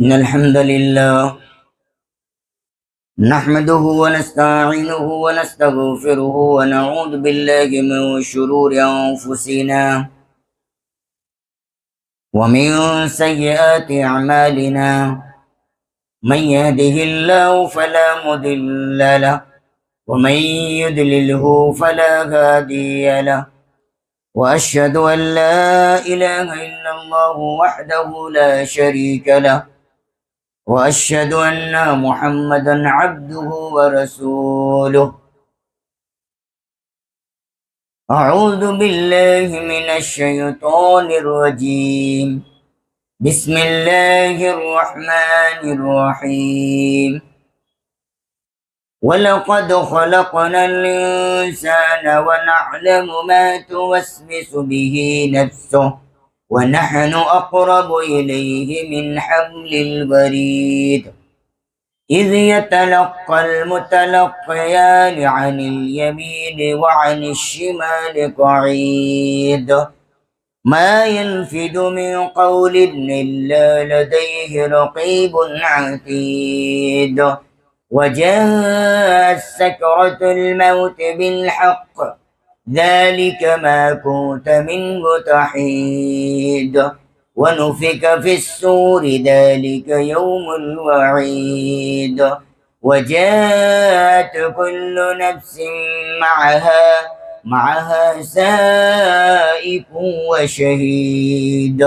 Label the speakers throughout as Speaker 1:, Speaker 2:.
Speaker 1: إن الحمد لله نحمده ونستعينه ونستغفره ونعوذ بالله من شرور أنفسنا ومن سيئات أعمالنا. من يهده الله فلا مضل له ومن يضلله فلا هادي له، وأشهد أن لا إله إلا الله وحده لا شريك له، وأشهد أن محمدا عبده ورسوله. أعوذ بالله من الشيطان الرجيم. بسم الله الرحمن الرحيم. ولقد خلقنا الإنسان ونعلم ما توسوس به نفسه ونحن أقرب إليه من حبل الوريد. إذ يتلقى المتلقيان عن اليمين وعن الشمال قعيد. ما يلفظ من قول إلا لديه رقيب عتيد. وجاءت سكرة الموت بالحق ذلك ما كنت منه تحيد. ونفك في السور ذلك يوم الوعيد. وجاءت كل نفس معها سائق وشهيد.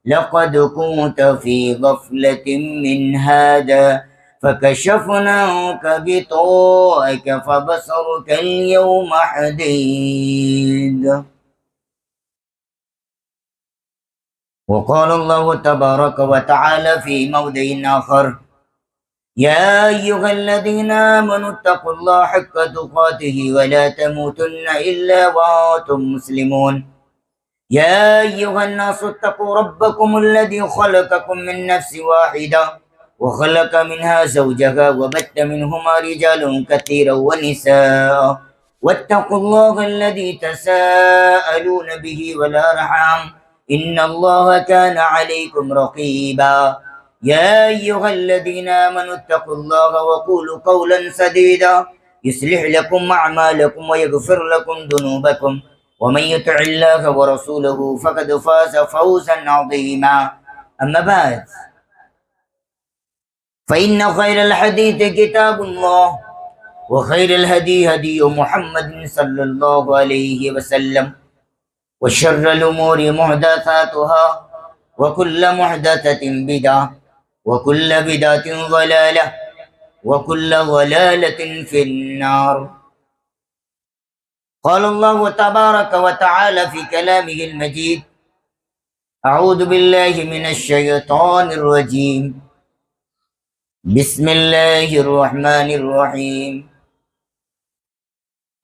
Speaker 1: لقد كنت في غفلة من هذا فكشفنا عنك غطاءك فبصرك اليوم حديد. وقال الله تبارك وتعالى في موضع آخر: يا أيها الذين آمنوا اتقوا الله حق تقاته ولا تموتن إلا وأنتم مسلمون. يا أيها الناس اتقوا ربكم الذي خلقكم من نفس واحدة وخلق منها زوجها وبث منهما رجالا كثيرا ونساء واتقوا الله الذي تساءلون به والأرحام إن الله كان عليكم رقيبا. يا أيها الذين آمنوا اتقوا الله وقولوا قولا سديدا يصلح لكم أعمالكم ويغفر لكم ذنوبكم ومن يطع الله ورسوله فقد فاز فوزا عظيما. أما بعد فإن خير الحديث كتاب الله وخير الهدي هدي محمد صلى الله عليه وسلم وشر الأمور محدثاتها وكل محدثة بدعة وكل بدعة ضلالة وكل ضلالة في النار. قال الله تبارك وتعالى في كلامه المجيد: أعوذ بالله من الشيطان الرجيم. بسم الله الرحمن الرحيم.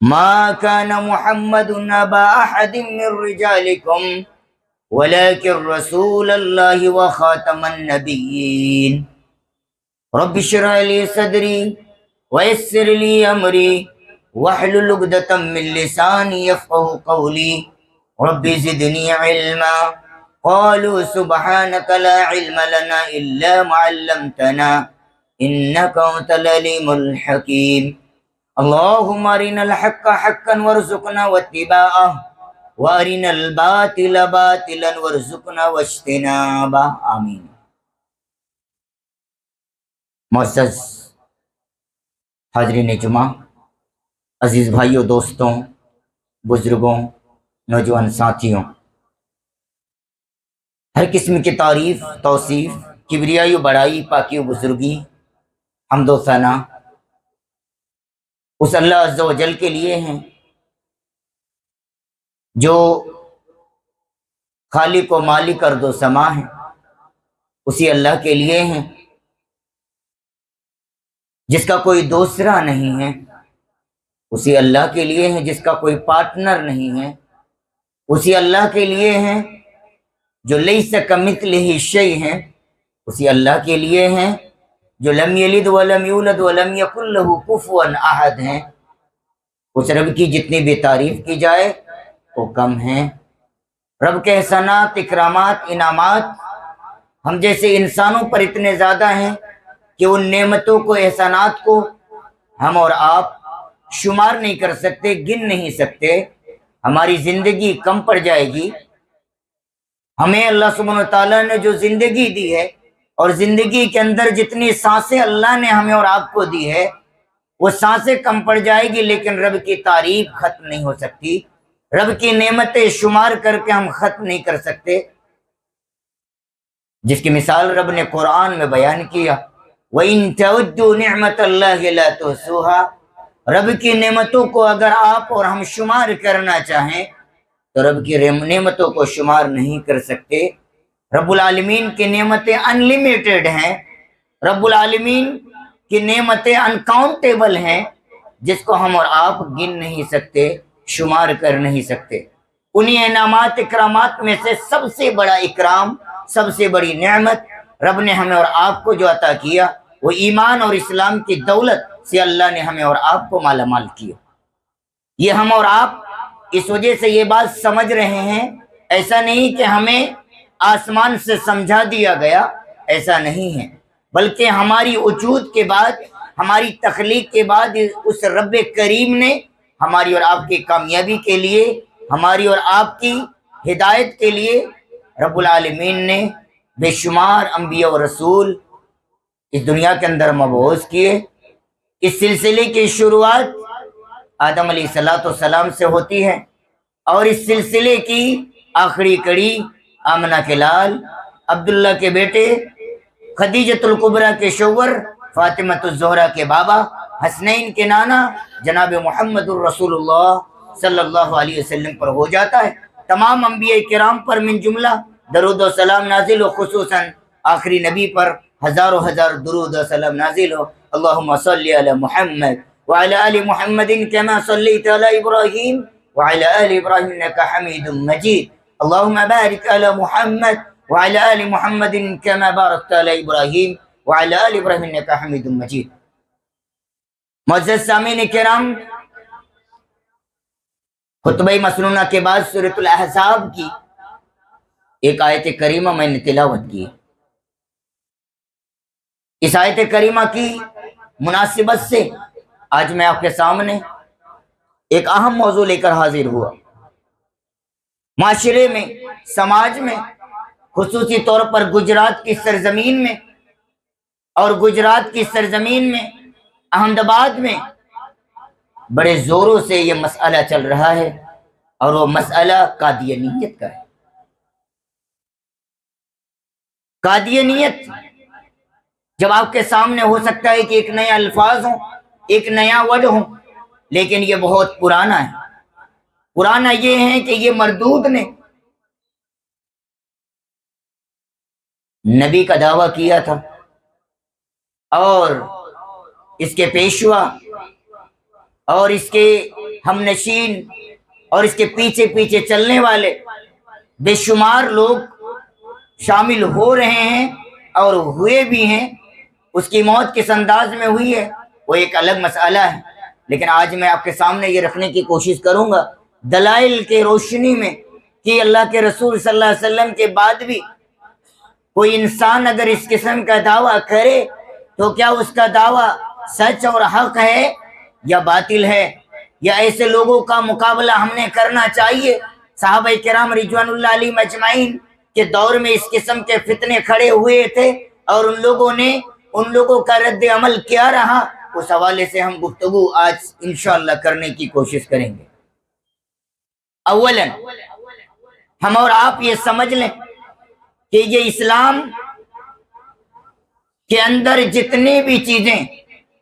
Speaker 1: ما كان محمد أبا أحد من رجالكم ولكن رسول الله وخاتم النبيين. رب اشرح لي صدري ويسر لي أمري واحلل عقدة من لساني يفقهوا قولي. رب زدني علما. قالوا سبحانك لا علم لنا إلا ما علمتنا إنك أنت العليم الحكيم. اللهم أرنا الحق حقا وارزقنا واتباعه وأرنا الباطل باطلا وارزقنا واجتنابه. آمین. معزز حاضرین جمعہ، عزیز بھائیوں، دوستوں، بزرگوں، نوجوان ساتھیوں، ہر قسم کی تعریف، توصیف، کبریائی و بڑائی، پاکی و بزرگی، حمد و ثنا اس اللہ عز و جل کے لیے ہیں جو خالق و مالک ارض و سما ہے. اسی اللہ کے لیے ہیں جس کا کوئی دوسرا نہیں ہے. اسی اللہ کے لیے ہیں جس کا کوئی پارٹنر نہیں ہے. اسی اللہ کے لیے ہیں جو لیس کمثلہ شیء ہیں. اسی اللہ کے لیے ہیں جو لم یلد ولم یولد ولم یکن لہ کفوا احد ہیں. اس رب کی جتنی بھی تعریف کی جائے وہ کم ہیں. رب کے احسانات، اکرامات، انعامات ہم جیسے انسانوں پر اتنے زیادہ ہیں کہ ان نعمتوں کو، احسانات کو ہم اور آپ شمار نہیں کر سکتے، گن نہیں سکتے۔ ہماری زندگی کم پڑ جائے گی۔ ہمیں اللہ سبحانہ وتعالیٰ نے جو زندگی دی ہے، اور زندگی کے اندر جتنی سانسیں اللہ نے ہمیں اور آپ کو دی ہے، وہ سانسیں کم پڑ جائے گی، لیکن رب کی تعریف ختم نہیں ہو سکتی۔ رب کی نعمتیں شمار کر کے ہم ختم نہیں کر سکتے، جس کی مثال رب نے قرآن میں بیان کیا، وَإِن تَعُدُّوا نِعْمَةَ اللَّهِ لَا تُحْصُوهَا۔ رب کی نعمتوں کو اگر آپ اور ہم شمار کرنا چاہیں تو رب کی نعمتوں کو شمار نہیں کر سکتے۔ رب العالمین کی نعمتیں انلیمیٹڈ ہیں، رب العالمین کی نعمتیں انکاؤنٹیبل ہیں، جس کو ہم اور آپ گن نہیں سکتے، شمار کر نہیں سکتے۔ انہی انعامات اکرامات میں سے سب سے بڑا اکرام، سب سے بڑی نعمت رب نے ہمیں اور آپ کو جو عطا کیا، وہ ایمان اور اسلام کی دولت سے اللہ نے ہمیں اور آپ کو مالا مال کیا۔ یہ ہم اور آپ اس وجہ سے یہ بات سمجھ رہے ہیں، ایسا نہیں کہ ہمیں آسمان سے سمجھا دیا گیا، ایسا نہیں ہے، بلکہ ہماری وجود کے بعد، ہماری تخلیق کے بعد اس رب کریم نے ہماری اور آپ کی کامیابی کے لیے، ہماری اور آپ کی ہدایت کے لیے رب العالمین نے بے شمار انبیاء و رسول اس دنیا کے اندر مبعوث کیے۔ اس سلسلے کی شروعات آدم علیہ السلام سے ہوتی ہے، اور اس سلسلے کی آخری کڑی آمنہ کے لال، عبداللہ کے بیٹے، خدیجۃ الکبریٰ کے شوہر، فاطمۃ الزہرا کے بابا، حسنین کے نانا جناب محمد الرسول اللہ صلی اللہ علیہ وسلم پر ہو جاتا ہے۔ تمام انبیاء کرام پر من جملہ درود و سلام نازل ہو، خصوصاً آخری نبی پر ہزاروں ہزار درود و سلام نازل ہو۔ اللہم صلی علی محمد وعلی آل محمد کما صلیت علی ابراہیم وعلی آل ابراہیم انک حمید مجید۔ اللہم بارک علی محمد وعلی آل محمد کما بارکت علی ابراہیم وعلی آل ابراہیم انک حمید مجید۔ معزز سامعین کرام، خطبہ مسنونہ کے بعد سورۃ الاحزاب کی ایک آیت کریمہ میں نے تلاوت کی۔ اس آیت کریمہ کی مناسبت سے آج میں آپ کے سامنے ایک اہم موضوع لے کر حاضر ہوا۔ معاشرے میں، سماج میں، خصوصی طور پر گجرات کی سرزمین میں، اور گجرات کی سرزمین میں احمد آباد میں بڑے زوروں سے یہ مسئلہ چل رہا ہے، اور وہ مسئلہ قادیانیت کا ہے۔ قادیانیت جب آپ کے سامنے ہو سکتا ہے کہ ایک نیا الفاظ ہوں، ایک نیا ورڈ ہوں، لیکن یہ بہت پرانا ہے۔ پرانا یہ ہے کہ یہ مردود نے نبی کا دعویٰ کیا تھا، اور اس کے پیشوا اور اس کے ہم نشین اور اس کے پیچھے پیچھے چلنے والے بے شمار لوگ شامل ہو رہے ہیں، اور ہوئے بھی ہیں۔ اس کی موت کس انداز میں ہوئی ہے وہ ایک الگ مسئلہ ہے، لیکن آج میں آپ کے سامنے یہ رکھنے کی کوشش کروں گا دلائل کے روشنی میں کہ اللہ کے رسول صلی اللہ علیہ وسلم کے بعد بھی کوئی انسان اگر اس قسم کا دعویٰ کرے تو کیا اس کا دعویٰ سچ اور حق ہے یا باطل ہے، یا ایسے لوگوں کا مقابلہ ہم نے کرنا چاہیے۔ صحابہ کرام رضوان اللہ علیہم اجمعین کے دور میں اس قسم کے فتنے کھڑے ہوئے تھے، اور ان لوگوں کا رد عمل کیا رہا، اس حوالے سے ہم گفتگو آج انشاءاللہ کرنے کی کوشش کریں گے۔ اولاً ہم اور آپ یہ سمجھ لیں کہ یہ اسلام کے اندر جتنی بھی چیزیں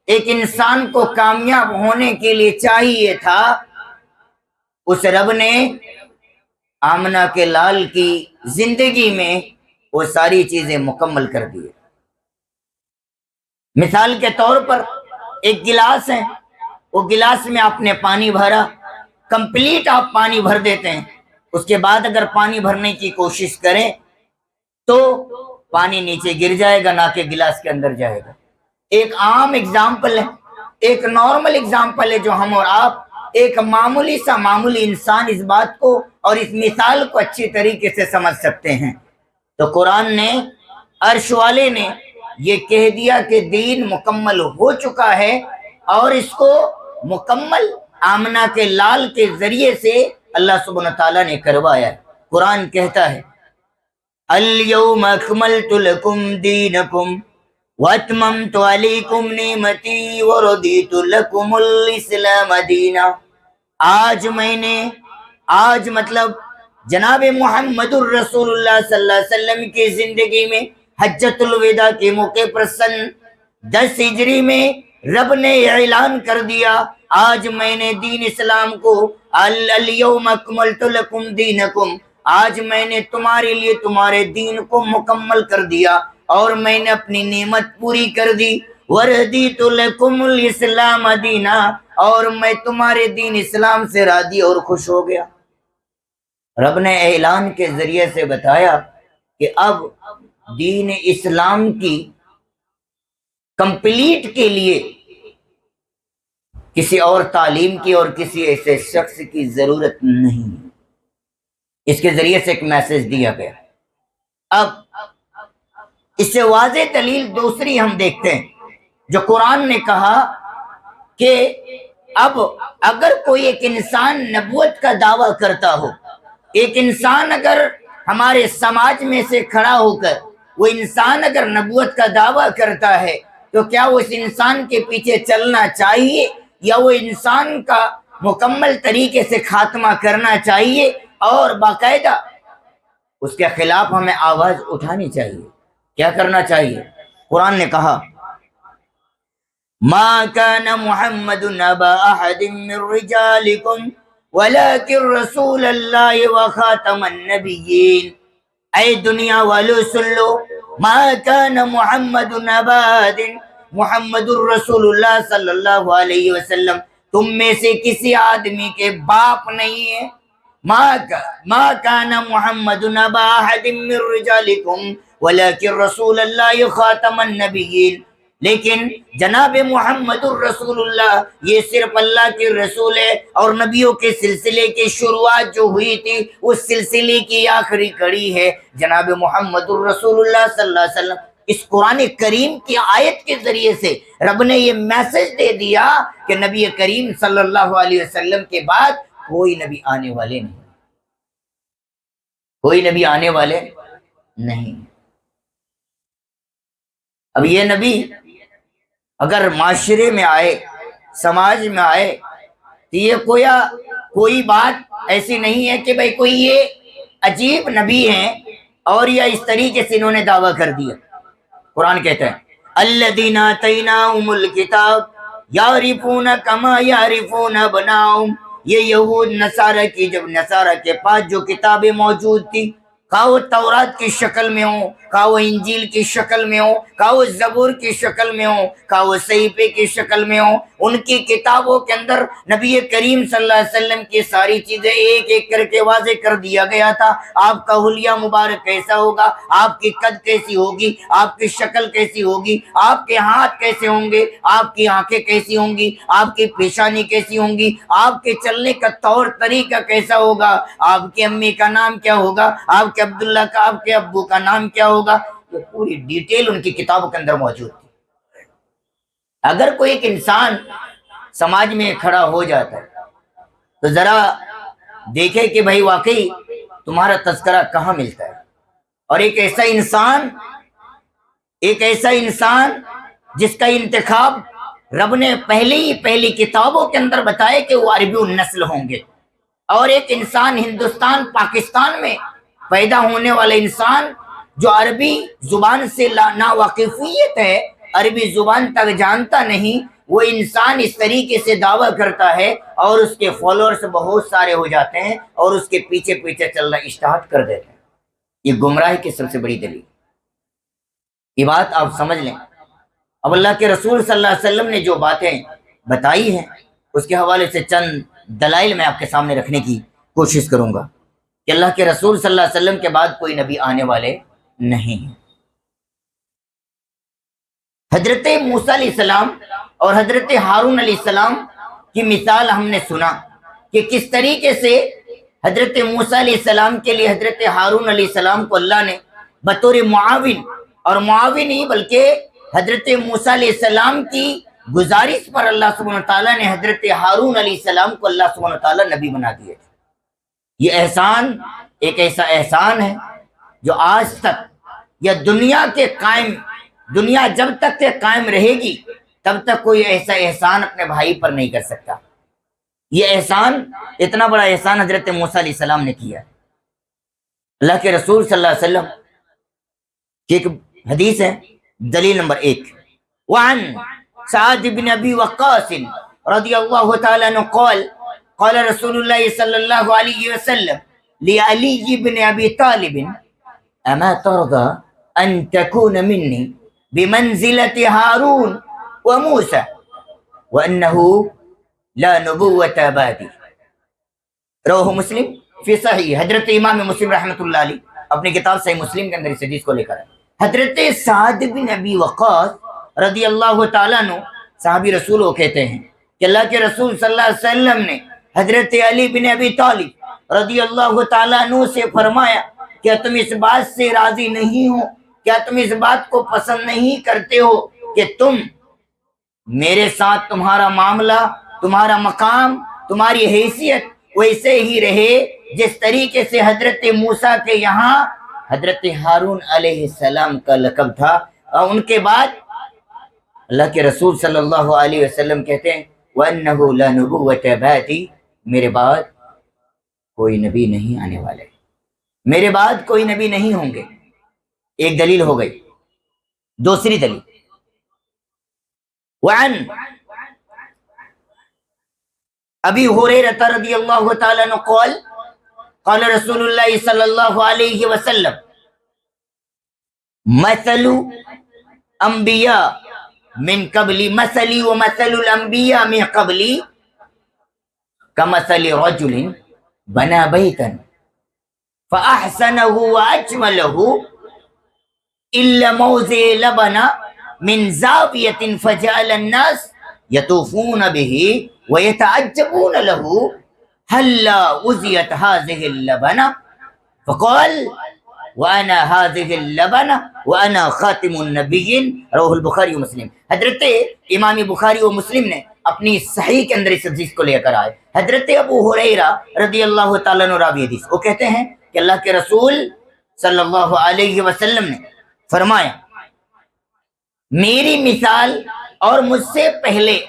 Speaker 1: ایک انسان کو کامیاب ہونے کے لیے چاہیے تھا، اس رب نے آمنہ کے لال کی زندگی میں وہ ساری چیزیں مکمل کر دی۔ مثال کے طور پر ایک گلاس ہے، وہ گلاس میں آپ نے پانی بھرا، کمپلیٹ آپ پانی بھر دیتے ہیں، اس کے بعد اگر پانی بھرنے کی کوشش کریں تو پانی نیچے گر جائے گا، نہ کہ گلاس کے اندر جائے گا۔ ایک عام اگزامپل ہے، ایک نارمل اگزامپل ہے، جو ہم اور آپ ایک معمولی انسان اس بات کو اور اس مثال کو اچھی طریقے سے سمجھ سکتے ہیں۔ تو قرآن نے عرش والے نے یہ کہہ دیا کہ دین مکمل ہو چکا ہے، اور اس کو مکمل آمنہ کے لال کے ذریعے سے اللہ سبحانہ تعالیٰ نے کروایا ہے۔ قرآن کہتا ہے الَّيَوْمَ أَكْمَلْتُ لَكُمْ دِينَكُمْ وَأَتْمَمْتُ عَلَيْكُمْ نِعْمَتِي وَرَضِيتُ لَكُمُ الْإِسْلَامَ دِينًا۔ آج مطلب جناب محمد الرسول اللہ صلی اللہ علیہ وسلم کی زندگی میں حجۃ الوداع کے موقع پر سن 10 ہجری میں رب نے اعلان کر دیا، آج میں نے دین اسلام کو الَّيَوْمَ أَكْمَلْتُ لَكُمْ دِينَكُمْ، آج میں نے تمہارے لیے تمہارے دین کو مکمل کر دیا اور میں نے اپنی نعمت پوری کر دی۔ وَرَضِيتُ لَكُمُ الْإِسْلَامَ دِينًا، اور میں تمہارے دین اسلام سے راضی اور خوش ہو گیا۔ رب نے اعلان کے ذریعے سے بتایا کہ اب دین اسلام کی کمپلیٹ کے لیے کسی اور تعلیم کی اور کسی ایسے شخص کی ضرورت نہیں ہے۔ اس کے ذریعے سے ایک میسج دیا گیا۔ اب اس سے واضح دلیل دوسری ہم دیکھتے ہیں جو قرآن نے کہا کہ اب اگر کوئی ایک انسان نبوت کا دعویٰ کرتا ہو، ایک انسان اگر ہمارے سماج میں سے کھڑا ہو کر وہ انسان اگر نبوت کا دعویٰ کرتا ہے تو کیا وہ اس انسان کے پیچھے چلنا چاہیے یا وہ انسان کا مکمل طریقے سے خاتمہ کرنا چاہیے اور باقاعدہ اس کے خلاف ہمیں آواز اٹھانی چاہیے؟ کیا کرنا چاہیے؟ قرآن نے کہا ما كان محمد ابا احد من رجالكم ولكن رسول اللہ وخاتم النبیین۔ اے دنیا والو سن لو، ما كان محمد ابا احد، محمد الرسول اللہ صلی اللہ علیہ وسلم تم میں سے کسی آدمی کے باپ نہیں ہے۔ ما كان محمد ابا احد من رجالكم ولكن رسول اللہ خاتم النبیین، لیکن جناب محمد الرسول اللہ یہ صرف اللہ کے رسول ہے اور نبیوں کے سلسلے کی شروعات جو ہوئی تھی اس سلسلے کی آخری کڑی ہے جناب محمد الرسول اللہ صلی اللہ علیہ وسلم۔ اس قرآن کریم کی آیت کے ذریعے سے رب نے یہ میسج دے دیا کہ نبی کریم صلی اللہ علیہ وسلم کے بعد کوئی نبی آنے والے نہیں، کوئی نبی آنے والے نہیں۔ اب یہ نبی اگر معاشرے میں آئے، سماج میں آئے تو یہ کوئی بات ایسی نہیں ہے کہ بھئی کوئی یہ عجیب نبی ہیں اور یا اس طریقے سے انہوں نے دعویٰ کر دیا۔ قرآن کہتا ہے الذین آتیناہم الکتاب یعرفون کما یعرفون ابناءہم، یہ یہود نصارہ کی جب نصارہ کے پاس جو کتابیں موجود تھی، خواہ وہ تورات کی شکل میں ہوں، خواہ وہ انجیل کی شکل میں ہوں، خواہ وہ زبور کی شکل میں ہوں، خواہ وہ صحیفے کی شکل میں ہوں، ان کی کتابوں کے اندر نبی کریم صلی اللہ علیہ وسلم کی ساری چیزیں ایک ایک کر کے واضح کر دیا گیا تھا۔ آپ کا حلیہ مبارک کیسا ہوگا، آپ کی قد کیسی ہوگی، آپ کی شکل کیسی ہوگی، آپ کے ہاتھ کیسے ہوں گے، آپ کی آنکھیں کیسی ہوں گی، آپ کی پیشانی کیسی ہوں گی، آپ کے چلنے کا طور طریقہ کیسا ہوگا، آپ کی امی کا نام کیا ہوگا، آپ کے عبداللہ کا، آپ کے ابو کا نام کیا ہوگا، یہ پوری ڈیٹیل ان کی کتابوں کے اندر موجود تھی۔ اگر کوئی ایک انسان سماج میں کھڑا ہو جاتا ہے تو ذرا دیکھے کہ بھائی واقعی تمہارا تذکرہ کہاں ملتا ہے، اور ایک ایسا انسان جس کا انتخاب رب نے پہلی کتابوں کے اندر بتایا کہ وہ عربی النسل ہوں گے، اور ایک انسان ہندوستان پاکستان میں پیدا ہونے والا انسان جو عربی زبان سے ناواقفیت ہے، عربی زبان تک جانتا نہیں، وہ انسان اس طریقے سے دعویٰ کرتا ہے اور اس کے فالوورز بہت سارے ہو جاتے ہیں اور اس کے پیچھے چلنا اسٹارٹ کر دیتے ہیں۔ یہ گمراہی کی سب سے بڑی دلیل، یہ بات آپ سمجھ لیں۔ اب اللہ کے رسول صلی اللہ علیہ وسلم نے جو باتیں بتائی ہیں اس کے حوالے سے چند دلائل میں آپ کے سامنے رکھنے کی کوشش کروں گا کہ اللہ کے رسول صلی اللہ علیہ وسلم کے بعد کوئی نبی آنے والے نہیں ہیں۔ حضرت موسیٰ علیہ السلام اور حضرت ہارون علیہ السلام کی مثال ہم نے سنا کہ کس طریقے سے حضرت موسیٰ علیہ السلام کے لیے حضرت ہارون علیہ السلام کو اللہ نے بطور معاون اور معاوی نہیں بلکہ حضرت موسیٰ علیہ السلام کی گزارش پر اللہ سبحانہ وتعالیٰ نے حضرت ہارون علیہ السلام کو اللہ سبحانہ وتعالیٰ نبی بنا دیے تھے۔ یہ احسان ایک ایسا احسان ہے جو آج تک یا دنیا جب تک کہ قائم رہے گی تب تک کوئی ایسا احسان اپنے بھائی پر نہیں کر سکتا۔ یہ احسان، اتنا بڑا احسان حضرت موسیٰ علیہ السلام نے کیا۔ اللہ کے رسول صلی اللہ علیہ وسلم کی ایک حدیث ہے، دلیل نمبر 1، وعن سعد بن ابی وقاص رضی اللہ تعالیٰ عنہ قال قال رسول اللہ صلی اللہ علیہ وسلم لعلی بن ابی طالب اما ترضى ان تكون مني بمنزلة هارون وموسى وانه لا نبوة بعدي۔ روح مسلم فی صحیح، حضرت امام مسلم رحمۃ اللہ علیہ اپنی کتاب صحیح مسلم کے اندر اس حدیث کو لے کر ہے۔ حضرت سعد بن ابی وقاص رضی اللہ تعالیٰ عنہ صحابی رسول وہ کہتے ہیں کہ اللہ کے رسول صلی اللہ علیہ وسلم نے حضرت علی بن ابی طالب رضی اللہ تعالیٰ عنہ سے فرمایا، کیا تم اس بات سے راضی نہیں ہو، کیا تم اس بات کو پسند نہیں کرتے ہو کہ تم میرے ساتھ تمہارا معاملہ، تمہارا مقام، تمہاری حیثیت ویسے ہی رہے جس طریقے سے حضرت موسیٰ کے یہاں حضرت ہارون علیہ السلام کا لقب تھا۔ اور ان کے بعد اللہ کے رسول صلی اللہ علیہ وسلم کہتے ہیں وَأَنَّهُ لَا نُبُوَّةَ بَعْدِي، میرے بعد کوئی نبی نہیں آنے والے، میرے بعد کوئی نبی نہیں ہوں گے۔ ایک دلیل ہو گئی۔ دوسری دلیل، وعن ابی ہریرہ رضی اللہ تعالیٰ عنہ قال قال رسول اللہ صلی اللہ علیہ وسلم مثل انبیاء من قبلی مثلی ومثل الانبیاء من قبلی کمثل رجل بنا بیتا فاحسنہ واجملہ الا موضع لبن من زاویۃ فجعل الناس یطوفون به ويتعجبون له هلا أزيت هذه اللبنة فقال وأنا هذه اللبنة وأنا خاتم النبيين۔ روح البخاری و مسلم۔ حضرت امام بخاری و مسلم نے اپنی صحیح کے اندر اس حدیث کو لے کر آئے۔ حضرت ابو ہریرہ رضی اللہ تعالیٰ عنہ راوی حدیث، وہ کہتے ہیں کہ اللہ کے رسول صلی اللہ علیہ وسلم نے فرمایا، میری مثال اور مجھ سے پہلے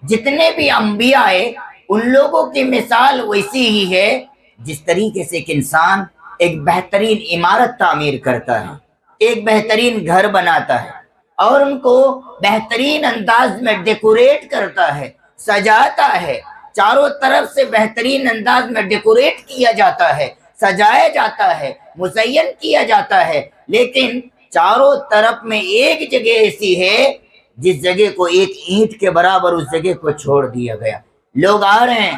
Speaker 1: جتنے بھی انبیاء آئے ان لوگوں کی مثال ویسی ہی ہے جس طریقے سے ایک انسان ایک بہترین عمارت تعمیر کرتا ہے، ایک بہترین گھر بناتا ہے اور ان کو بہترین انداز میں ڈیکوریٹ کرتا ہے، سجاتا ہے، چاروں طرف سے بہترین انداز میں ڈیکوریٹ کیا جاتا ہے، سجایا جاتا ہے، مزین کیا جاتا ہے، لیکن چاروں طرف میں ایک جگہ ایسی ہے جس جگہ کو ایک اینٹ کے برابر اس جگہ کو چھوڑ دیا گیا۔ لوگ آ رہے ہیں،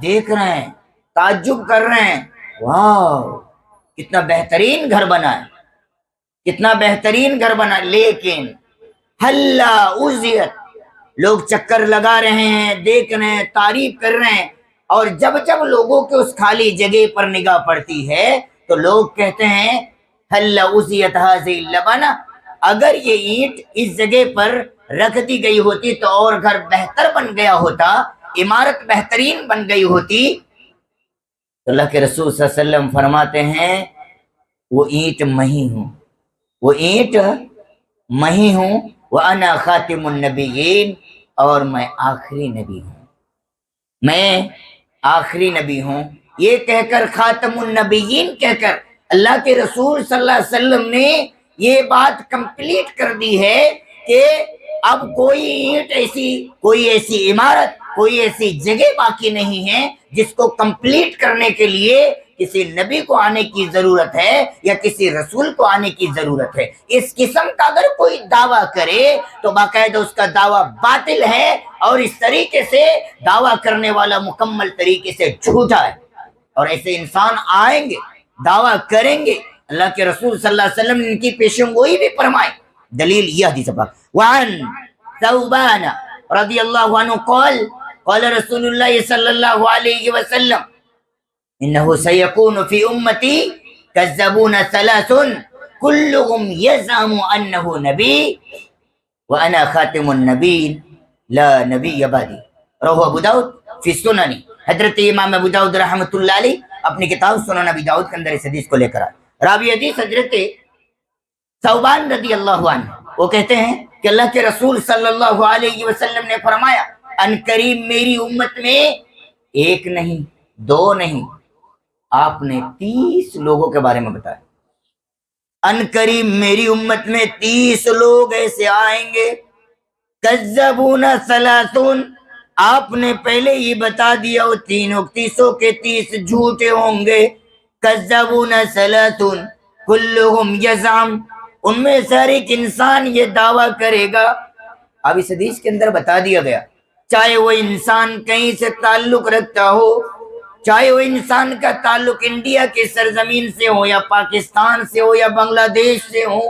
Speaker 1: دیکھ رہے ہیں، تعجب کر رہے ہیں، واو کتنا بہترین گھر بنا ہے، کتنا بہترین گھر بنا، لیکن ہلا عزیت، لوگ چکر لگا رہے ہیں، دیکھ رہے ہیں، تعریف کر رہے ہیں، اور جب جب لوگوں کے اس خالی جگہ پر نگاہ پڑتی ہے تو لوگ کہتے ہیں ہلا عزیت ہذہ اللبنہ، اگر یہ اینٹ اس جگہ پر رکھ دی گئی ہوتی تو اور گھر بہتر بن گیا ہوتا، عمارت بہترین بن گئی ہوتی۔ اللہ کے رسول صلی اللہ علیہ وسلم فرماتے ہیں وہ اینٹ میں ہی ہوں، وہ اینٹ میں ہی ہوں، وَأَنَا خَاتِمُ النَّبِيِّينَ، اور میں آخری نبی ہوں، میں آخری نبی ہوں۔ یہ کہہ کر خاتم النبیین کہہ کر اللہ کے رسول صلی اللہ علیہ وسلم نے یہ بات کمپلیٹ کر دی ہے کہ اب کوئی اینٹ ایسی، کوئی ایسی عمارت، کوئی ایسی جگہ باقی نہیں ہے جس کو کمپلیٹ کرنے کے لیے کسی نبی کو آنے کی ضرورت ہے یا کسی رسول کو آنے کی ضرورت ہے۔ اس قسم کا اگر کوئی دعویٰ کرے تو باقاعدہ اس کا دعویٰ باطل ہے، اور اس طریقے سے دعویٰ کرنے والا مکمل طریقے سے جھوٹا ہے۔ اور ایسے انسان آئیں گے، دعویٰ کریں گے، اللہ کے رسول صلی اللہ علیہ وسلم نے ان کی پیشن گوئی بھی فرمائی۔ دلیل یہ حدیث پاک، وعن ثوبان رضی اللہ عنہ قال قال رسول اللہ صلی اللہ علیہ وسلم انه سيكون في امتي كذبون ثلاث کلہم یزعم انہ نبی وانا خاتم النبیین لا نبی بعدی، رواه ابو داؤد فی السنن۔ حضرت امام ابو داؤد رحمۃ اللہ علیہ اپنی کتاب سنن ابی داؤد کے اندر اس حدیث کو لے کر آئے۔ راوی حدیث حضرت ثوبان رضی اللہ عنہ، وہ کہتے ہیں کہ اللہ کے رسول صلی اللہ علیہ وسلم نے فرمایا ان قریب میری امت میں ایک نہیں، دو نہیں، آپ نے 30 لوگوں کے بارے میں بتایا۔ ان قریب میری امت میں 30 لوگ ایسے آئیں گے، کذبون ثلاثون، آپ نے پہلے ہی بتا دیا وہ تینوں 30 کے 30 جھوٹے ہوں گے۔ کذبون ثلاثون کلہم یزعم، ان میں سے ہر ایک انسان یہ دعویٰ کرے گا۔ اب اس حدیث کے اندر بتا دیا گیا، چاہے وہ انسان کہیں سے تعلق رکھتا ہو، چاہے وہ انسان کا تعلق انڈیا کی سرزمین سے ہو یا پاکستان سے ہو یا بنگلہ دیش سے ہو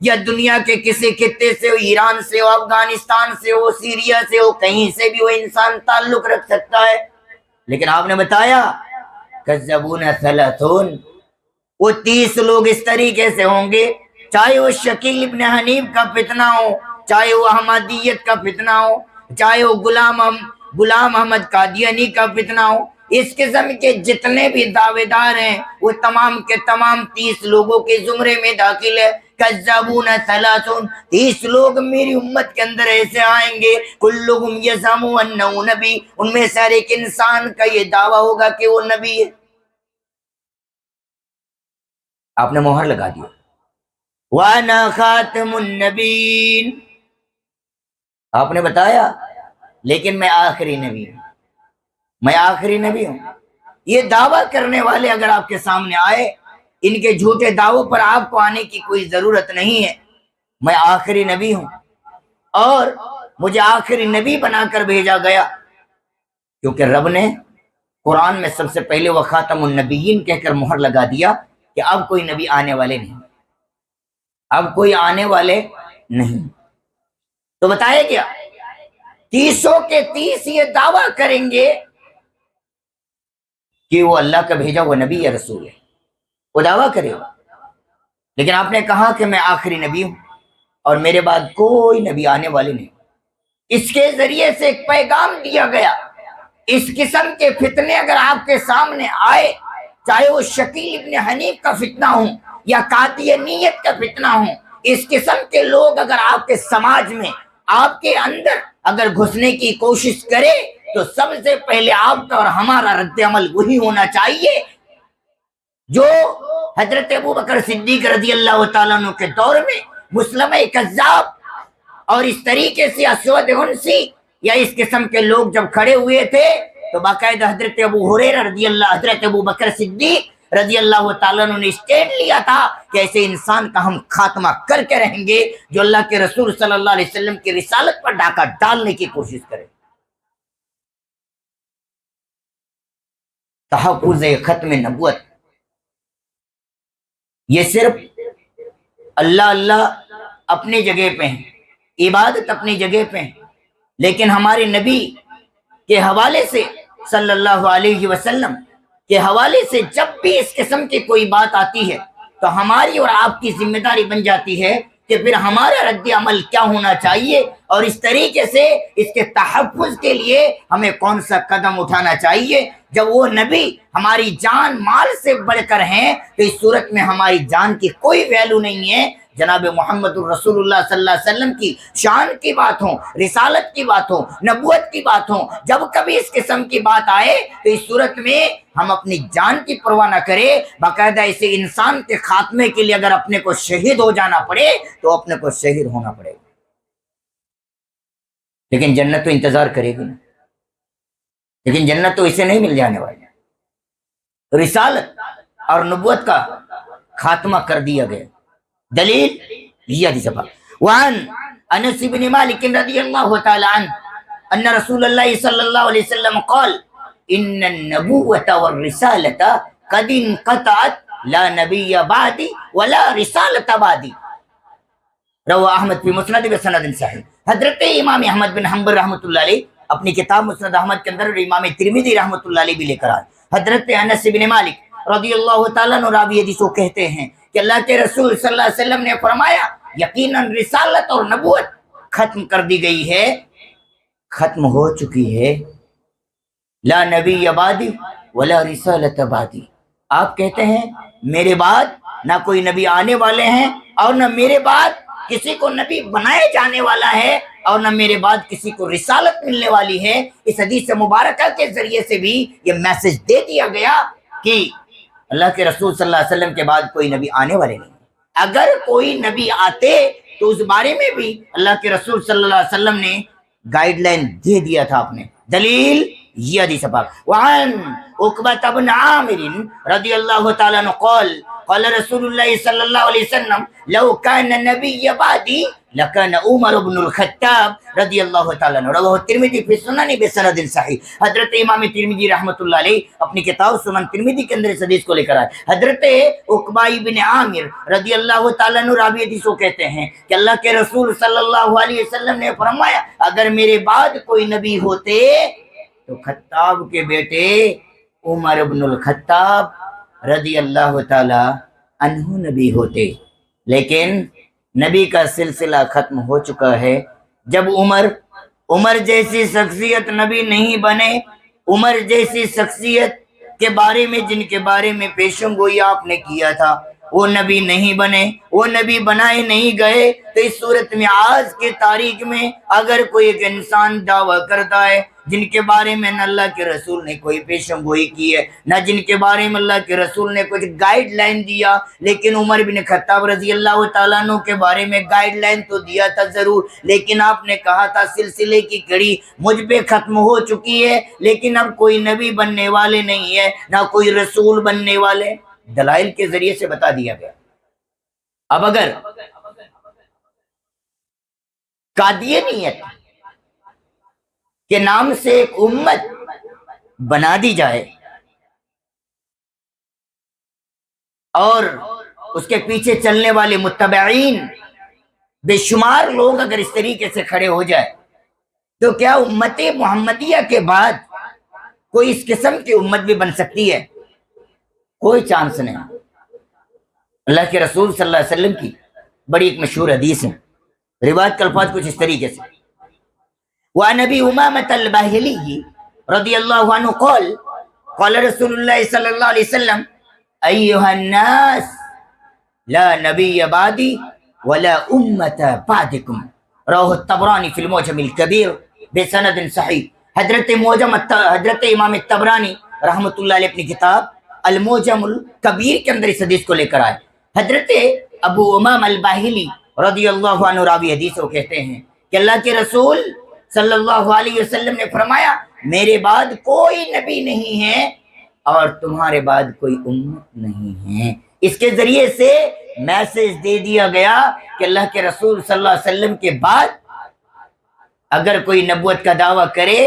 Speaker 1: یا دنیا کے کسی خطے سے ہو، ایران سے ہو، افغانستان سے ہو، سیریا سے ہو، کہیں سے بھی وہ انسان تعلق رکھ سکتا ہے۔ لیکن آپ نے بتایا کذبون ثلاثون، وہ 30 لوگ اس طریقے سے ہوں گے، چاہے وہ شکیل ابن حنیف کا فتنہ ہو، چاہے وہ احمدیت کا فتنہ ہو، چاہے وہ غلام احمد قادیانی کا فتنہ ہو، اس قسم کے جتنے بھی دعوے دار ہیں وہ تمام کے تمام 30 لوگوں کے زمرے میں داخل ہے۔ کذبون ثلاثون، 30 لوگ میری امت کے اندر ایسے آئیں گے، کلہم یزعم انہ نبی، ان میں سے ہر ایک انسان کا یہ دعویٰ ہوگا کہ وہ نبی ہے۔ آپ نے مہر لگا دیا، وانا خاتم النبیین، آپ نے بتایا لیکن میں آخری نبی ہوں، میں آخری نبی ہوں۔ یہ دعویٰ کرنے والے اگر آپ کے سامنے آئے، ان کے جھوٹے دعووں پر آپ کو آنے کی کوئی ضرورت نہیں ہے۔ میں آخری نبی ہوں اور مجھے آخری نبی بنا کر بھیجا گیا، کیونکہ رب نے قرآن میں سب سے پہلے وہ خاتم النبیین کہہ کر مہر لگا دیا کہ اب کوئی نبی آنے والے نہیں، اب کوئی آنے والے نہیں۔ تو بتایا گیا 30 کے 30 یہ دعویٰ کریں گے کہ وہ اللہ کا بھیجا وہ نبی یا رسول ہے، وہ دعویٰ کرے گا۔ لیکن آپ نے کہا کہ میں آخری نبی ہوں اور میرے بعد کوئی نبی آنے والے نہیں۔ اس کے ذریعے سے ایک پیغام دیا گیا، اس قسم کے فتنے اگر آپ کے سامنے آئے، چاہے وہ شکیل ابن حنیف کا فتنہ ہو یا قادیانیت کا فتنہ ہو، اس قسم کے لوگ اگر آپ کے سماج میں، آپ کے اندر اگر گھسنے کی کوشش کرے تو سب سے پہلے آپ کا اور ہمارا رد عمل وہی ہونا چاہیے جو حضرت ابو بکر صدیق رضی اللہ تعالیٰ عنہ کے دور میں مسلمہ کذاب اور اس طریقے سے اسود عنسی یا اس قسم کے لوگ جب کھڑے ہوئے تھے تو باقاعدہ حضرت ابو بکر صدیق رضی اللہ تعالیٰ عنہ نے اسٹینڈ لیا تھا کہ ایسے انسان کا ہم خاتمہ کر کے رہیں گے جو اللہ کے رسول صلی اللہ علیہ وسلم کی رسالت پر ڈاکہ ڈالنے کی کوشش کرے۔ تحفظ ختم نبوت، یہ صرف اللہ اپنی جگہ پہ ہیں، عبادت اپنی جگہ پہ ہیں، لیکن ہمارے نبی کے حوالے سے صلی اللہ علیہ وسلم کے حوالے سے جب بھی اس قسم کی کوئی بات آتی ہے تو ہماری اور آپ کی ذمہ داری بن جاتی ہے کہ پھر ہمارا رد عمل کیا ہونا چاہیے اور اس طریقے سے اس کے تحفظ کے لیے ہمیں کون سا قدم اٹھانا چاہیے۔ جب وہ نبی ہماری جان مال سے بڑھ کر ہیں تو اس صورت میں ہماری جان کی کوئی ویلیو نہیں ہے۔ جناب محمد الرسول اللہ صلی اللہ علیہ وسلم کی شان کی بات ہو، رسالت کی بات ہو، نبوت کی بات ہو، جب کبھی اس قسم کی بات آئے تو اس صورت میں ہم اپنی جان کی پرواہ نہ کرے، باقاعدہ اسے انسان کے خاتمے کے لیے اگر اپنے کو شہید ہو جانا پڑے تو اپنے کو شہید ہونا پڑے گا، لیکن جنت تو انتظار کرے گی نا، لیکن جنت تو اسے نہیں مل جانے والی۔ رسالت اور نبوت کا خاتمہ کر دیا گیا۔ دلیل یہ حدیث ہے۔ وعن انس بن مالک رضی اللہ تعالی عنہ ان رسول اللہ صلی اللہ علیہ وسلم قال ان النبوۃ والرسالۃ قد انقطعت لا نبی بعدی ولا رسالۃ بعدی، رواه احمد فی مسند بسند صحیح۔ حضرت امام احمد بن حنبل رحمۃ اللہ علیہ اپنی کتاب مسند احمد کے اندر اور امام ترمذی رحمۃ اللہ علیہ بھی لے کر آئے، حضرت انس بن مالک رضی اللہ تعالیٰ عنہ راوی حدیث کو کہتے ہیں کہ اللہ کے رسول صلی اللہ علیہ وسلم نے فرمایا یقیناً رسالت اور نبوت ختم کر دی گئی ہے، ختم ہو چکی ہے، لا نبی بعدی ولا رسالت بعدی۔ آپ کہتے ہیں میرے بعد نہ کوئی نبی آنے والے ہیں اور نہ میرے بعد کسی کو نبی بنائے جانے والا ہے اور نہ میرے بعد کسی کو رسالت ملنے والی ہے۔ اس حدیث مبارکہ کے ذریعے سے بھی یہ میسج دے دیا گیا کہ اللہ کے رسول صلی اللہ علیہ وسلم کے بعد کوئی نبی آنے والے نہیں۔ اگر کوئی نبی آتے تو اس بارے میں بھی اللہ کے رسول صلی اللہ علیہ وسلم نے گائیڈ لائن دے دیا تھا آپ نے۔ دلیل یہ حدیث پاک وعن عقبہ بن عامر رضی اللہ تعالیٰ عنہ قال قال رسول اللہ صلی اللہ علیہ وسلم لو كان نبی بعدی لکان عمر بن الخطاب رضی اللہ تعالیٰ عنہ۔ رواه الترمذی فی سنن بسند صحیح۔ حضرت امام ترمذی رحمۃ اللہ علیہ اپنی کتاب سنن ترمذی کے اندر اس حدیث کو لے کر آئے۔ حضرت عقبہ بن عامر رضی اللہ تعالیٰ عنہ راوی حدیث کو کہتے ہیں کہ اللہ کے رسول صلی اللہ علیہ وسلم نے فرمایا اگر میرے بعد کوئی نبی ہوتے تو خطاب کے بیٹے عمر بن الخطاب رضی اللہ تعالی عنہ نبی ہوتے، لیکن نبی کا سلسلہ ختم ہو چکا ہے۔ جب عمر جیسی شخصیت نبی نہیں بنے، عمر جیسی شخصیت کے بارے میں جن کے بارے میں پیشن گوئی آپ نے کیا تھا وہ نبی نہیں بنے، وہ نبی بنائے نہیں گئے، تو اس صورت میں آج کی تاریخ میں اگر کوئی ایک انسان دعویٰ کرتا ہے جن کے بارے میں نہ اللہ کے رسول نے کوئی پیشن گوئی کی ہے نہ جن کے بارے میں اللہ کے رسول نے کچھ گائیڈ لائن دیا، لیکن عمر بن خطاب رضی اللہ تعالیٰ عنہ کے بارے میں گائیڈ لائن تو دیا تھا ضرور، لیکن آپ نے کہا تھا سلسلے کی کڑی مجھ پہ ختم ہو چکی ہے، لیکن اب کوئی نبی بننے والے نہیں ہے نہ کوئی رسول بننے والے، دلائل کے ذریعے سے بتا دیا گیا۔ اب اگر قادیانیت کے نام سے ایک امت بنا دی جائے اور اس کے پیچھے چلنے والے متبعین بے شمار لوگ اگر اس طریقے سے کھڑے ہو جائے تو کیا امت محمدیہ کے بعد کوئی اس قسم کی امت بھی بن سکتی ہے؟ کوئی چانس نہیں۔ اللہ کے رسول صلی اللہ علیہ وسلم کی بڑی ایک مشہور حدیث ہے، روایت کے الفاظ کچھ اس طریقے سے وعن ابی امامۃ الباہلی رضی اللہ عنہ قال قال رسول اللہ صلی اللہ علیہ وسلم ایھا الناس لا نبی بعدی ولا امت بعدکم رواه الطبرانی فی المعجم الکبیر بسند صحیح۔ حضرت امام الطبرانی رحمۃ اللہ علیہ اپنی کتاب المعجم الکبیر کے اندر اس حدیث کو لے کر آئے۔ حضرت ابو امام الباہلی رضی اللہ عنہ راوی حدیث کو کہتے ہیں کہ اللہ کے رسول صلی اللہ علیہ وسلم نے فرمایا میرے بعد کوئی نبی نہیں ہے اور تمہارے بعد کوئی امت نہیں ہے۔ اس کے ذریعے سے میسج دے دیا گیا کہ اللہ کے رسول صلی اللہ علیہ وسلم کے بعد اگر کوئی نبوت کا دعویٰ کرے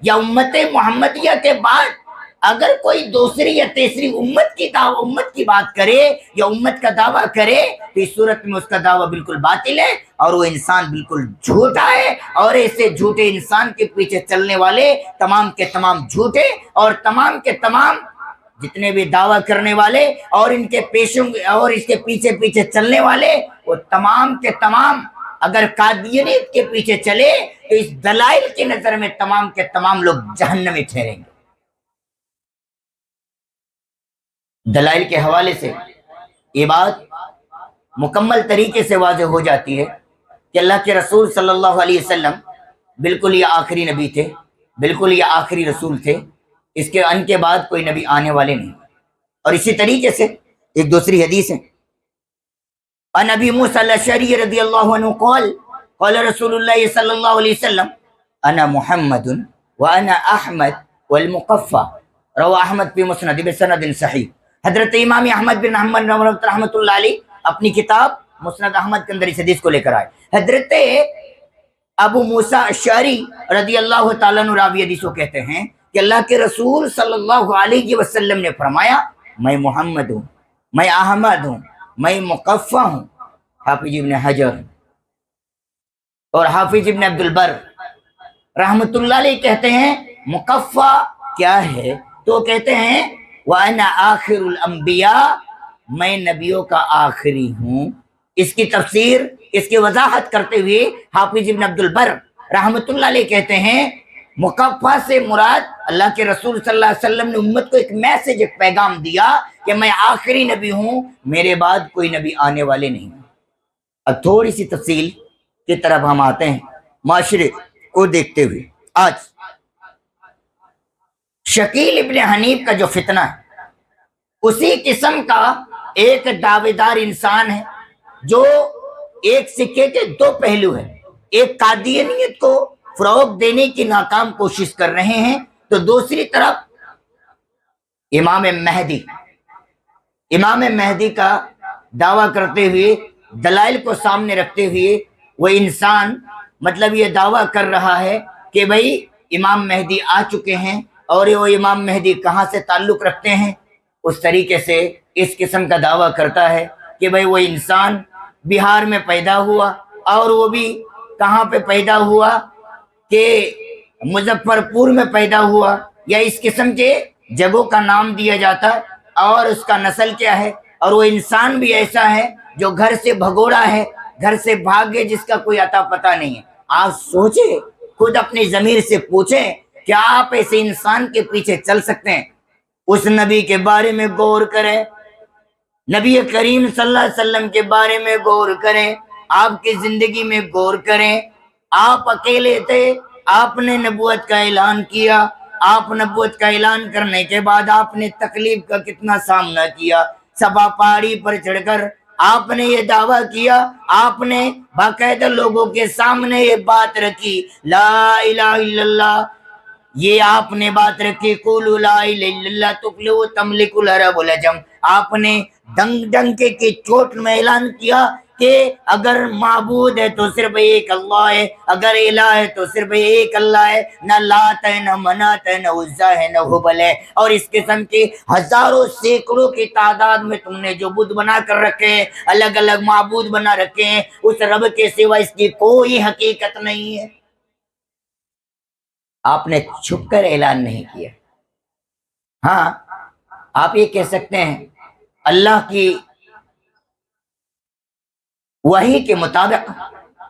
Speaker 1: یا امت محمدیہ کے بعد اگر کوئی دوسری یا تیسری امت کی بات کرے یا امت کا دعویٰ کرے تو اس صورت میں اس کا دعویٰ بالکل باطل ہے اور وہ انسان بالکل جھوٹا ہے، اور ایسے جھوٹے انسان کے پیچھے چلنے والے تمام کے تمام جھوٹے اور تمام کے تمام جتنے بھی دعویٰ کرنے والے اور ان کے اور اس کے پیچھے چلنے والے وہ تمام کے تمام اگر قادیانیت کے پیچھے چلے تو اس دلائل کی نظر میں تمام کے تمام لوگ جہنم میں ٹھہریں گے۔ دلائل کے حوالے سے یہ بات مکمل طریقے سے واضح ہو جاتی ہے کہ اللہ کے رسول صلی اللہ علیہ وسلم بالکل یہ آخری نبی تھے، بالکل یہ آخری رسول تھے، اس کے ان کے بعد کوئی نبی آنے والے نہیں۔ اور اسی طریقے سے ایک دوسری حدیث ہے عن ابی موسیٰ الاشعری رضی اللہ عنہ قال قال رسول اللہ صلی اللہ علیہ وسلم انا محمد وانا احمد والمقفى رواه احمد فی مسند بسند صحیح۔ حضرت امام احمد بن حنبل رحمۃ اللہ علیہ اپنی کتاب مسند احمد کے اندر اس حدیث کو لے کر آئے۔ حضرت ابو موسیٰ اشعری رضی اللہ تعالیٰ عنہ راوی حدیث کو کہتے ہیں کہ اللہ کے رسول صلی اللہ علیہ وسلم نے فرمایا میں محمد ہوں، میں احمد ہوں، میں مقفع ہوں۔ حافظ ابن حجر اور حافظ ابن عبد البر رحمۃ اللہ علیہ کہتے ہیں مقفع کیا ہے تو کہتے ہیں وَأَنَا آخِرُ الْأَنْبِيَاءِ میں نبیوں کا آخری ہوں۔ اس کی تفسیر، اس کی وضاحت کرتے ہوئے حافظ ابن عبد البر رحمۃ اللہ علیہ کہتے ہیں مقفع سے مراد اللہ کے رسول صلی اللہ علیہ وسلم نے امت کو ایک میسج، ایک پیغام دیا کہ میں آخری نبی ہوں، میرے بعد کوئی نبی آنے والے نہیں۔ اب تھوڑی سی تفصیل کی طرف ہم آتے ہیں معاشرے کو دیکھتے ہوئے۔ آج شکیل ابن حنیف کا جو فتنہ ہے، اسی قسم کا ایک دعوے دار انسان ہے جو ایک سکے کے دو پہلو ہیں، ایک قادیانیت کو فروغ دینے کی ناکام کوشش کر رہے ہیں، تو دوسری طرف امام مہدی کا دعویٰ کرتے ہوئے، دلائل کو سامنے رکھتے ہوئے وہ انسان مطلب یہ دعویٰ کر رہا ہے کہ بھئی امام مہدی آ چکے ہیں، اور وہ امام مہدی کہاں سے تعلق رکھتے ہیں، اس طریقے سے اس قسم کا دعویٰ کرتا ہے کہ بھئی وہ انسان بہار میں پیدا ہوا، اور وہ بھی کہاں پہ پیدا ہوا کہ مظفر پور میں پیدا ہوا، یا اس قسم کے جگہوں کا نام دیا جاتا ہے، اور اس کا نسل کیا ہے، اور وہ انسان بھی ایسا ہے جو گھر سے بھگوڑا ہے، گھر سے بھاگے، جس کا کوئی عطا پتہ نہیں ہے۔ آپ سوچیں، خود اپنی ضمیر سے پوچھیں، کیا آپ ایسے انسان کے پیچھے چل سکتے ہیں؟ اس نبی کے بارے میں غور کریں، نبی کریم صلی اللہ علیہ وسلم کے بارے میں غور کریں، آپ کی زندگی میں غور کریں۔ آپ اکیلے تھے، آپ نے نبوت کا اعلان کیا، آپ نبوت کا اعلان کرنے کے بعد آپ نے تکلیف کا کتنا سامنا کیا، صفا پہاڑی پر چڑھ کر آپ نے یہ دعویٰ کیا، آپ نے باقاعدہ لوگوں کے سامنے یہ بات رکھی، لا الہ الا اللہ، یہ آپ نے بات رکھی، قولوا لا الہ الا اللہ تفلحوا تملکوا العرب والعجم، آپ نے ڈنگ کے چوٹ میں اعلان کیا کہ اگر معبود ہے تو صرف ایک اللہ ہے، اگر الہ ہے تو صرف ایک اللہ ہے، نہ لات ہے، نہ منات ہے، نہ عزا ہے، نہ حبل ہے، اور اس قسم کے ہزاروں سینکڑوں کی تعداد میں تم نے جو بت بنا کر رکھے ہیں، الگ الگ معبود بنا رکھے ہیں، اس رب کے سوا اس کی کوئی حقیقت نہیں ہے۔ آپ نے چھپ کر اعلان نہیں کیا۔ ہاں، آپ یہ کہہ سکتے ہیں اللہ کی وحی کے مطابق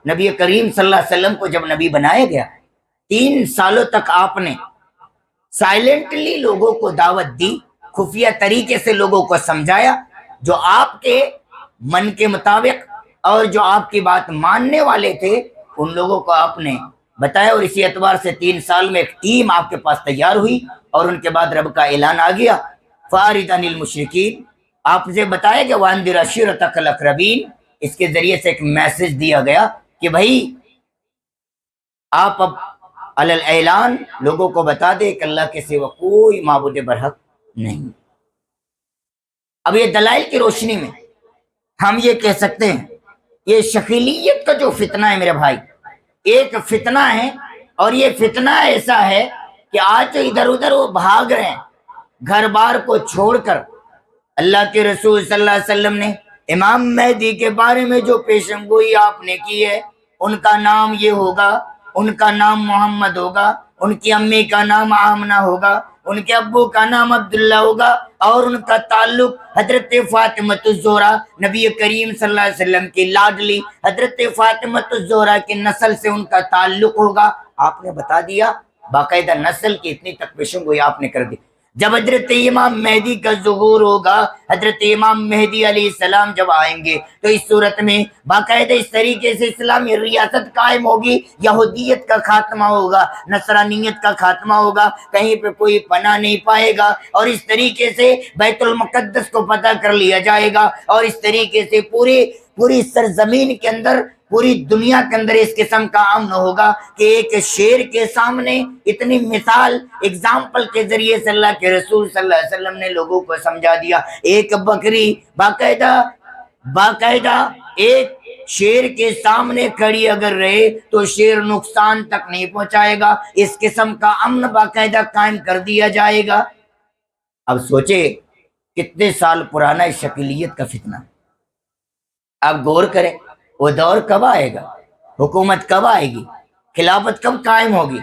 Speaker 1: نبی کریم صلی اللہ علیہ وسلم کو جب نبی بنایا گیا، 3 سالوں تک آپ نے سائلنٹلی لوگوں کو دعوت دی، خفیہ طریقے سے لوگوں کو سمجھایا، جو آپ کے من کے مطابق اور جو آپ کی بات ماننے والے تھے ان لوگوں کو آپ نے بتایا، اور اسی اعتبار سے 3 سال میں ایک ٹیم آپ کے پاس تیار ہوئی، اور ان کے بعد رب کا اعلان آ گیا، فارد عن المشرکین، آپ سے بتایا کہ وانذر عشیرتک الاقربین، اس کے ذریعے سے ایک میسج دیا گیا کہ بھائی آپ اب علی الاعلان لوگوں کو بتا دے کہ اللہ کے سوا کوئی معبود برحق نہیں۔ اب یہ دلائل کی روشنی میں ہم یہ کہہ سکتے ہیں یہ شکیلیت کا جو فتنہ ہے میرے بھائی، ایک فتنہ ہے، اور یہ فتنہ ایسا ہے کہ آج ادھر ادھر وہ بھاگ رہے ہیں گھر بار کو چھوڑ کر۔ اللہ کے رسول صلی اللہ علیہ وسلم نے امام مہدی کے بارے میں جو پیشن گوئی آپ نے کی ہے، ان کا نام یہ ہوگا، ان کا نام محمد ہوگا، ان کی امی کا نام آمنہ ہوگا، ان کے ابو کا نام عبداللہ ہوگا، اور ان کا تعلق حضرت فاطمۃ الزہرا، نبی کریم صلی اللہ علیہ وسلم کی لاڈلی حضرت فاطمۃ الزہرا کی نسل سے ان کا تعلق ہوگا۔ آپ نے بتا دیا، باقاعدہ نسل کی اتنی تک پیشن گوئی آپ نے کر دی۔ جب حضرت امام مہدی کا ظہور ہوگا، حضرت امام مہدی علیہ السلام جب آئیں گے، تو اس صورت میں باقاعدہ اس طریقے سے اسلامی ریاست قائم ہوگی، یہودیت کا خاتمہ ہوگا، نصرانیت کا خاتمہ ہوگا، کہیں پہ کوئی پناہ نہیں پائے گا، اور اس طریقے سے بیت المقدس کو فتح کر لیا جائے گا، اور اس طریقے سے پوری سرزمین کے اندر، پوری دنیا کے اندر اس قسم کا امن ہوگا کہ ایک شیر کے سامنے اتنی مثال ایگزامپل کے ذریعے سے اللہ کے رسول صلی اللہ علیہ وسلم نے لوگوں کو سمجھا دیا۔ ایک بکری باقاعدہ ایک شیر کے سامنے کھڑی اگر رہے تو شیر نقصان تک نہیں پہنچائے گا، اس قسم کا امن باقاعدہ قائم کر دیا جائے گا۔ اب سوچے کتنے سال پرانا اس شکیلیت کا فتنہ، اب غور کریں وہ دور کب آئے گا، حکومت کب آئے گی، خلافت کب قائم ہوگی،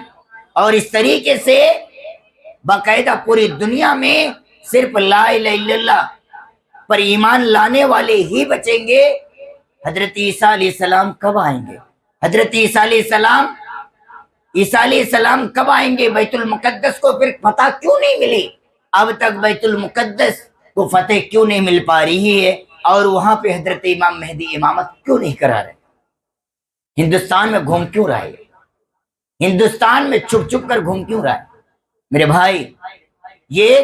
Speaker 1: اور اس طریقے سے باقاعدہ پوری دنیا میں صرف لا الہ الا اللہ پر ایمان لانے والے ہی بچیں گے۔ حضرت عیسیٰ علیہ السلام کب آئیں گے؟ حضرت عیسیٰ علیہ السلام کب آئیں گے؟ بیت المقدس کو پھر فتح کیوں نہیں ملی؟ اب تک بیت المقدس کو فتح کیوں نہیں مل پا رہی ہے؟ اور وہاں پہ حضرت امام مہدی امامت کیوں نہیں کرا رہے؟ ہندوستان میں گھوم کیوں رہا ہے؟ ہندوستان میں چھپ چھپ کر گھوم کیوں رہا ہے؟ میرے بھائی، یہ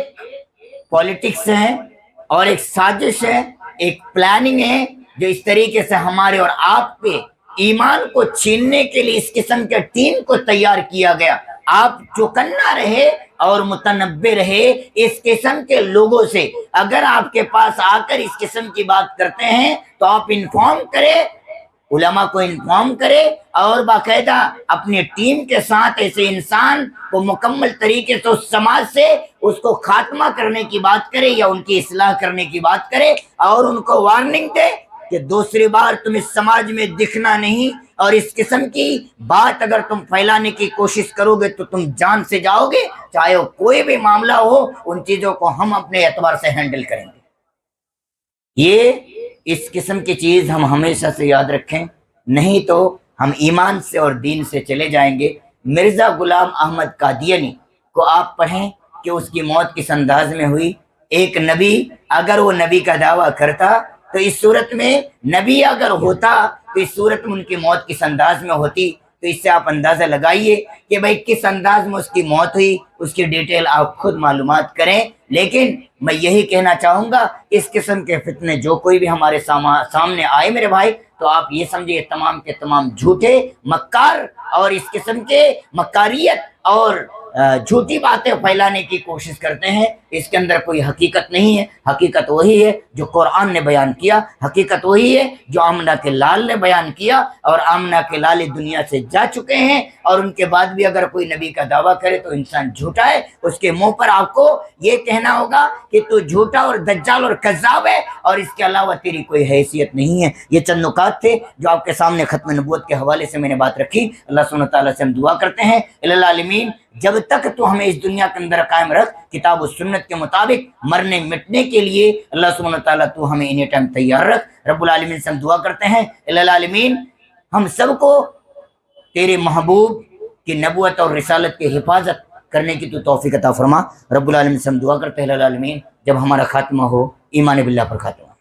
Speaker 1: پولیٹکس ہے اور ایک سازش ہے، ایک پلاننگ ہے، جو اس طریقے سے ہمارے اور آپ پہ ایمان کو چھیننے کے لیے اس قسم کے ٹیم کو تیار کیا گیا۔ آپ چوکنا رہے اور متنبع رہے اس قسم کے لوگوں سے۔ اگر آپ کے پاس آ کر اس قسم کی بات کرتے ہیں تو آپ انفارم کریں، علماء کو انفارم کرے اور باقاعدہ اپنی ٹیم کے ساتھ ایسے انسان کو مکمل طریقے سے اس سماج سے اس کو خاتمہ کرنے کی بات کرے یا ان کی اصلاح کرنے کی بات کرے، اور ان کو وارننگ دے کہ دوسری بار تم اس سماج میں دکھنا نہیں، اور اس قسم کی بات اگر تم پھیلانے کی کوشش کرو گے تو تم جان سے جاؤ گے۔ چاہے وہ کوئی بھی معاملہ ہو، ان چیزوں کو ہم اپنے اعتبار سے ہینڈل کریں گے۔ یہ اس قسم کی چیز ہم ہمیشہ سے یاد رکھیں، نہیں تو ہم ایمان سے اور دین سے چلے جائیں گے۔ مرزا غلام احمد قادیانی کو آپ پڑھیں کہ اس کی موت کس انداز میں ہوئی۔ ایک نبی اگر وہ نبی کا دعویٰ کرتا تو اس صورت میں، نبی اگر ہوتا تو اس صورت میں ان کی موت کس انداز میں ہوتی۔ تو اس سے آپ اندازہ لگائیے کہ بھائی کس انداز میں اس کی موت ہوئی، اس کی ڈیٹیل آپ خود معلومات کریں۔ لیکن میں یہی کہنا چاہوں گا، اس قسم کے فتنے جو کوئی بھی ہمارے سامنے آئے میرے بھائی، تو آپ یہ سمجھے تمام کے تمام جھوٹے مکار اور اس قسم کے مکاریت اور جھوٹی باتیں پھیلانے کی کوشش کرتے ہیں۔ اس کے اندر کوئی حقیقت نہیں ہے۔ حقیقت وہی ہے جو قرآن نے بیان کیا، حقیقت وہی ہے جو آمنہ کے لال نے بیان کیا، اور آمنہ کے لال دنیا سے جا چکے ہیں، اور ان کے بعد بھی اگر کوئی نبی کا دعویٰ کرے تو انسان جھوٹا ہے۔ اس کے منہ پر آپ کو یہ کہنا ہوگا کہ تو جھوٹا اور دجال اور کذاب ہے، اور اس کے علاوہ تیری کوئی حیثیت نہیں ہے۔ یہ چند نکات تھے جو آپ کے سامنے ختم نبوت کے حوالے سے میں نے بات رکھی۔ اللہ سبحانہ وتعالیٰ سے ہم دعا کرتے ہیں، العالمین جب تک تو ہمیں اس دنیا کے اندر قائم رکھ کتاب و سنت کے مطابق مرنے مٹنے کے لیے، اللہ سبحانہ وتعالیٰ تو ہمیں انہی ٹائم تیار رکھ۔ رب العالمین سے ہم دعا کرتے ہیں، العالمین ہم سب کو تیرے محبوب کی نبوت اور رسالت کی حفاظت کرنے کی تو توفیق عطا فرما۔ رب العالمین سے ہم دعا کرتے ہیں، العالمین جب ہمارا خاتمہ ہو ایمان باللہ پر خاتمہ۔